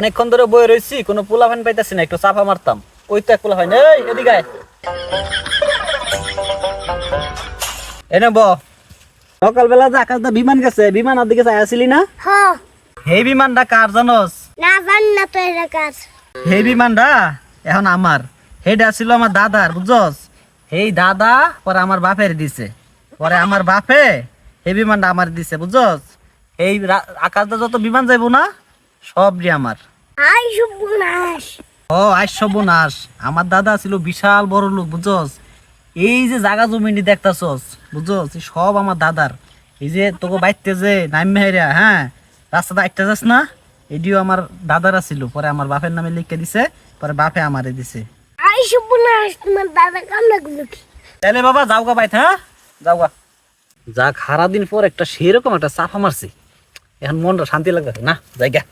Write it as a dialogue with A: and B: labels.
A: অনেকক্ষণ ধরে বয়ে রয়েছি, কোনো পোলাপান পাইতেছি না, একটু চাপা মারতাম। ওই তো এক পোলাপান, এই এদিকে আয়। এনে ব সকালবেলা যে আকাশ দা বিমান গেছে, বিমানের দিকে চাই আসিলি না?
B: হ্যাঁ।
A: এই বিমানটা কার জানোস?
B: না জানি না তো এটা কাজ।
A: এই বিমানটা এখন আমার, হেডা ছিল আমার দাদার, বুঝছস? এই দাদা পরে আমার বাপের দিছে, পরে আমার বাপে এই বিমানটা আমার দিছে, বুঝছস? এই আকাশটা যত বিমান যাইবো না সবই আমার।
B: হাই সর্বনাশ।
A: ও আজ সর্বনাশ, আমার দাদা ছিল বিশাল বড় লোক, বুঝছস? এই যে জায়গা জমিনি দেখতাছস, বুঝছস? এই সব আমার দাদার। এই যে তোকে বাইতে যে নাইমে হেরা, হ্যাঁ, রাস্তাটা একটা যাস না, এটিও আমার দাদারা ছিল, পরে আমার বাপের নামে লিখে দিছে, পরে বাপে আমারে দিছে।
B: হাই সর্বনাশ, তোমার দাদা কামনা গুলো কি?
A: তাহলে বাবা যাও গা বাইতে, হ্যাঁ যাও গা। যাক, সারাদিন পর একটা সেরকম একটা চাপা মারছি, এখন মনটা শান্তি লাগতেছে না, জায়গা